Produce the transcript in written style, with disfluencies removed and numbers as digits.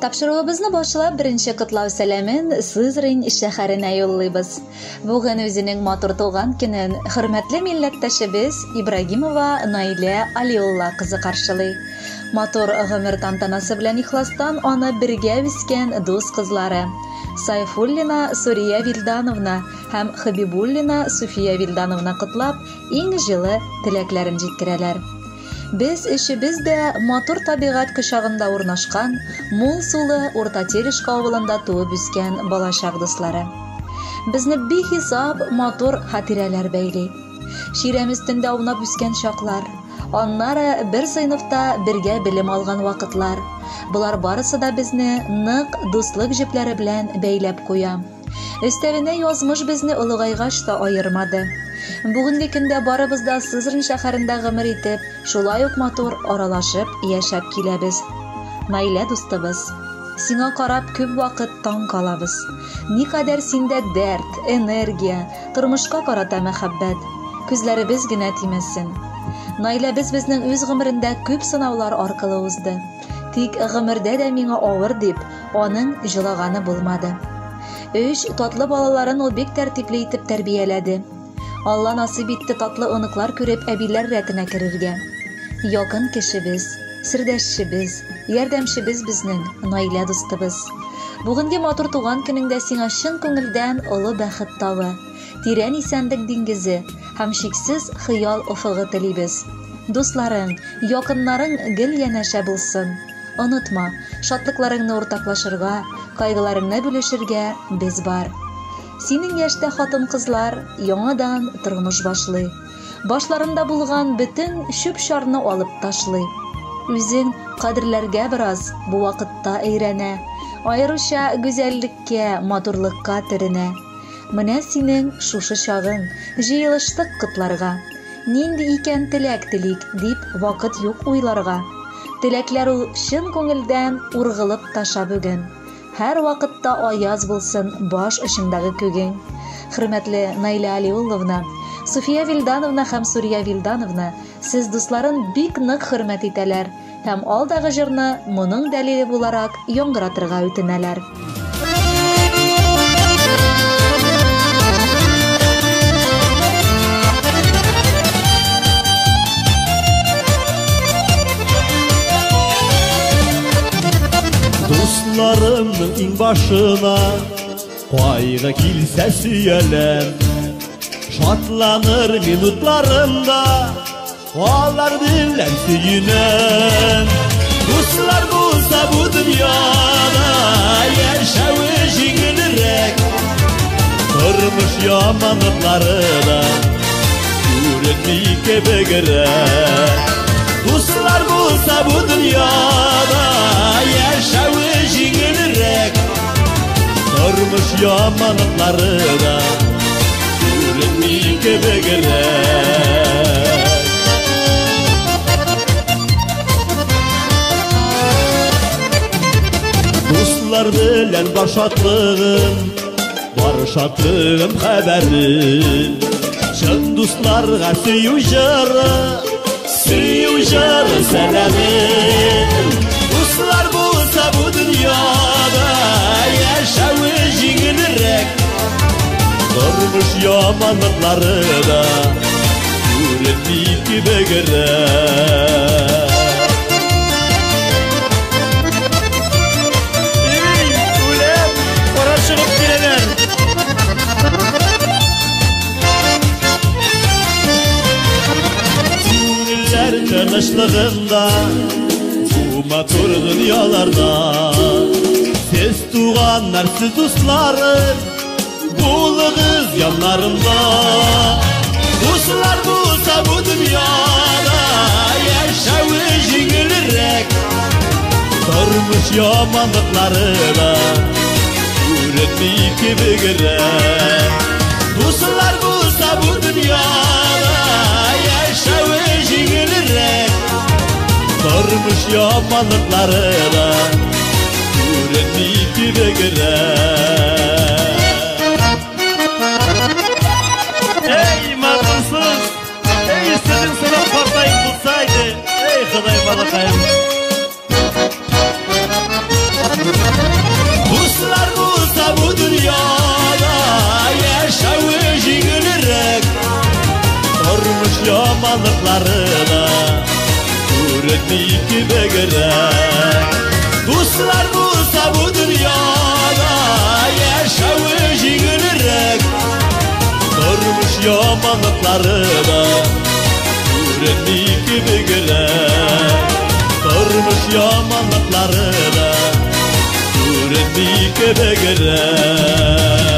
Тапшыруыбызны башлап, беренче котлау сәламен Сызрань шәһәренә юллыйбыз. Бүген үзенең матур туган көнен хөрмәтле милләттәшебез Ибрагимова Наилә Алиулла кызы каршылый. Матур гомер тантанасы белән ихластан аны бергә үскән дус кызлары Сайфуллина Сурия Вилдановна һәм Хабибуллина Суфия Вилдановна котлап, иң җылы теләкләрен җиткерәләр. Без өчебез дә матур табигать кочагында урнашкан, мул сулы Урта Терешка авылында туып үскән балачак дуслары. Безне бихисап матур хатирәләр бәйли. Ширәм өстендә аунап үскән чаклар, аннары бер сыйныфта бергә белем алган вакытлар. Булар барысы да безне нык дуслык җепләре белән бәйләп куя. Өстәвенә язмыш безне олыгайгач та аермады. Бүгенге көндә барыбыз да Сызрань шәһәрендә гомер итеп, шулай ук матур аралашып яшәп киләбез. Наилә дустыбыз, сиңа карап күп вакыт таң калабыз. Никадәр синдә дәрт, энергия, тормышка карата мәхәббәт. Күзләребез генә тимәсен. Наилә безнең үз гомерендә күп сынаулар аркылы узды. Тик гомердә дә миңа авыр дип, аның җылаганы булмады. 3 татлы балаларын ул бик тәртипле итеп тәрбияләде. Алла насыйп итте татлы оныклар күреп әбиләр рәтенә керергә. Якын кешебез, сердәшебез, ярдәмчебез безнең Наилә дустыбыз. Бүгенге матур туган көнеңдә сиңа чын күңелдән олы бәхет тавы, тирән исәнлек диңгезе һәм шиксез хыял офыгы телибез. Дусларың, якыннарың гел янәшә булсын. Онытма, шатлыкларыңны уртаклашырга, кайгыларыңны бүлешергә без бар. Синең яшьтә хатын-кызлар яңадан тормыш башлый. Башларында булган бөтен шүп-чарны алып ташлый. Үзен кадерләргә бераз бу вакытта өйрәнә. Аеруча гүзәллеккә, матурлыкка төренә. Менә синең шушы чагың, җыелыштык котларга. Нинди икән теләк телик дип вакыт юк уйларга. Теләкләр ул чын күңелдән ургылып таша бүген. Һәр вакытта аяз булсын баш очындагы күгең. Хөрмәтле Наилә Алиулловна, Суфия Вилдановна һәм Сурия Вилдановна, сез дусларын бик нык хөрмәт итәләр һәм алдагы җырны моның дәлиле буларак яңгыратырга үтенәләр. Дусларымның иң башына кайгы килсә сөяләм, шатланыр минутларымда алар белән сөенәм. Дуслар булса бу дөньяда яшәү җиңелрәк, тормыш яманлыклары да күренми кебегрәк. Дуслар булса бу дөньяда яшәү җиңелрәк, тормыш яманлыклары да күренми кебегрәк. Дуслар белән бар шатлыгым, бар шатлыгым хәбәрем. Чын дусларга сөю җыры, сөю җыры сәламем. Дуслар булса бу дөньяда яшәү җиңелрәк, тормыш яманлыклары да күренми кебегрәк. Үлем, кара чыгып киләләр. Күңелләр тынычлыгында, бу матур дөньяларда, сез туганнар, сез дусларым, булыгыз яннарымда. Дуслар булса бу дөньяда яшәү җиңелрәк, тормыш яманлыклары да күренми кебегрәк. Дуслар булса бу дөньяда яшәү җиңелрәк, тормыш яманлыклары да күренми кебегрәк. Эй, матурсыз, эй, сезнең сынап картайып булсайды, эй, Ходай балакаем. da Üretmeyki begere Dostlar bulsa bu dünyada Yaşağı jigilirek Durmuş yamanlıkları da Üretmeyki begere Durmuş yamanlıkları da Üretmeyki begere